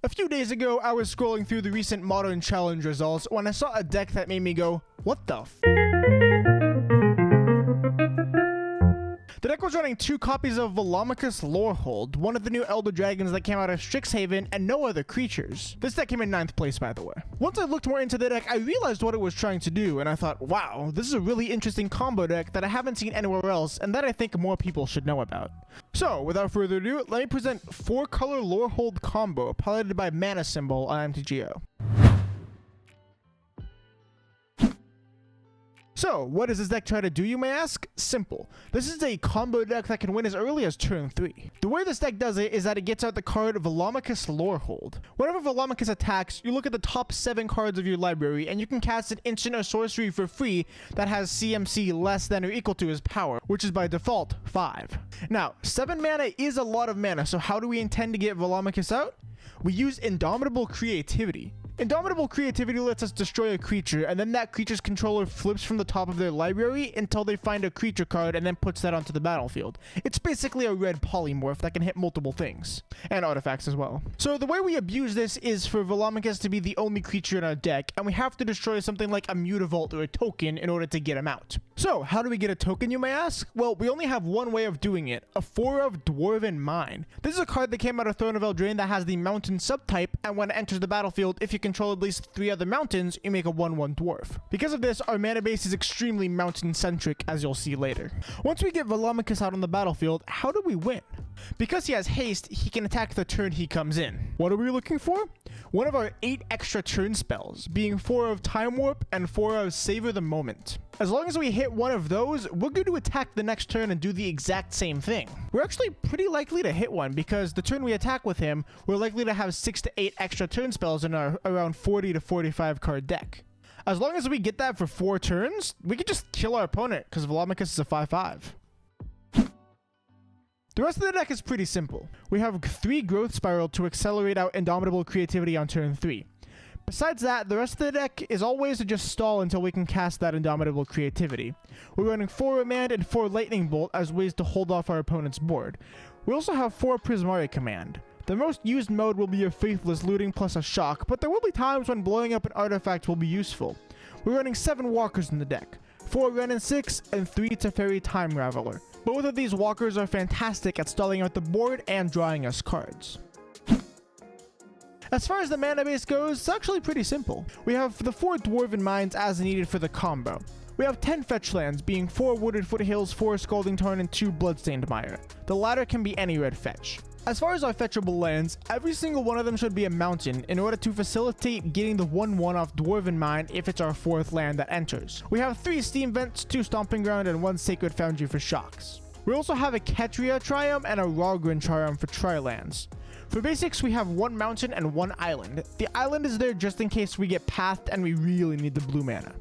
A few days ago, I was scrolling through the recent Modern Challenge results when I saw a deck that made me go, what the f? The deck was running 2 copies of Lorehold, one of the new Elder Dragons that came out of Strixhaven, and no other creatures. This deck came in 9th place, by the way. Once I looked more into the deck, I realized what it was trying to do, and I thought, wow, this is a really interesting combo deck that I haven't seen anywhere else, and that I think more people should know about. So, without further ado, let me present 4-color Lorehold combo, piloted by Mana Symbol on MtgGo. So, what does this deck try to do, you may ask? Simple. This is a combo deck that can win as early as turn 3. The way this deck does it is that it gets out the card Lorehold. Whenever Velomachus attacks, you look at the top 7 cards of your library, and you can cast an instant or sorcery for free that has CMC less than or equal to his power, which is by default 5. Now, 7 mana is a lot of mana, so how do we intend to get Velomachus out? We use Indomitable Creativity. Indomitable Creativity lets us destroy a creature, and then that creature's controller flips from the top of their library until they find a creature card and then puts that onto the battlefield. It's basically a red polymorph that can hit multiple things, and artifacts as well. So the way we abuse this is for Velomachus to be the only creature in our deck, and we have to destroy something like a Mutavault or a token in order to get him out. So how do we get a token, you may ask? Well, we only have one way of doing it, a 4 of Dwarven Mine. This is a card that came out of Throne of Eldraine that has the mountain subtype, and when it enters the battlefield, if you control at least 3 other mountains, you make a 1/1 dwarf. Because of this, our mana base is extremely mountain-centric, as you'll see later. Once we get Velomachus out on the battlefield, how do we win? Because he has haste, he can attack the turn he comes in. What are we looking for? One of our 8 extra turn spells, being 4 of Time Warp and 4 of Savor the Moment. As long as we hit one of those, we're going to attack the next turn and do the exact same thing. We're actually pretty likely to hit one because the turn we attack with him, we're likely to have 6 to 8 extra turn spells in our around 40 to 45 card deck. As long as we get that for 4 turns, we can just kill our opponent because Velomachus is a 5/5. The rest of the deck is pretty simple. We have 3 Growth Spiral to accelerate out Indomitable Creativity on turn 3. Besides that, the rest of the deck is always to just stall until we can cast that Indomitable Creativity. We're running 4 Remand and 4 Lightning Bolt as ways to hold off our opponent's board. We also have 4 Prismari Command. The most used mode will be a Faithless Looting plus a Shock, but there will be times when blowing up an artifact will be useful. We're running 7 Walkers in the deck, 4 Ren and 6, and 3 Teferi Time Raveler. Both of these walkers are fantastic at stalling out the board and drawing us cards. As far as the mana base goes, it's actually pretty simple. We have the 4 Dwarven Mines as needed for the combo. We have 10 fetch lands, being 4 Wooded Foothills, 4 Scalding Tarn, and 2 Bloodstained Mire. The latter can be any red fetch. As far as our fetchable lands, every single one of them should be a mountain in order to facilitate getting the 1/1 off Dwarven Mine if it's our 4th land that enters. We have 3 Steam Vents, 2 Stomping Ground, and 1 Sacred Foundry for shocks. We also have a Ketria Triumph and a Ralgren Triumph for tri-lands. For basics, we have 1 mountain and 1 island. The island is there just in case we get pathed and we really need the blue mana.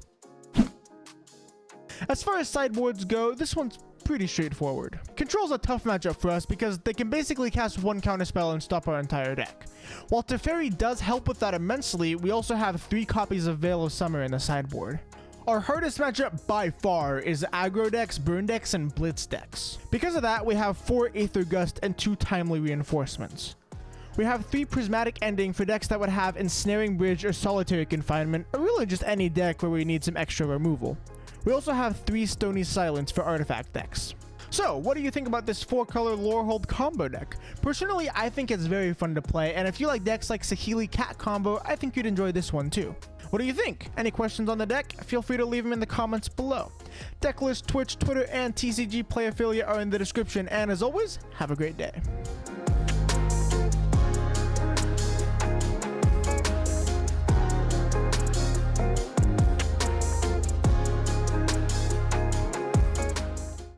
As far as sideboards go, this one's pretty straightforward. Control's a tough matchup for us because they can basically cast 1 counterspell and stop our entire deck. While Teferi does help with that immensely, we also have 3 copies of Veil of Summer in the sideboard. Our hardest matchup by far is aggro decks, burn decks, and blitz decks. Because of that, we have 4 Aether Gust and 2 Timely Reinforcements. We have 3 Prismatic Ending for decks that would have Ensnaring Bridge or Solitary Confinement, or really just any deck where we need some extra removal. We also have 3 Stony Silence for artifact decks. So, what do you think about this 4-color Lorehold combo deck? Personally, I think it's very fun to play, and if you like decks like Saheeli Cat combo, I think you'd enjoy this one too. What do you think? Any questions on the deck? Feel free to leave them in the comments below. Deck list, Twitch, Twitter, and TCG Play Affiliate are in the description, and as always, have a great day.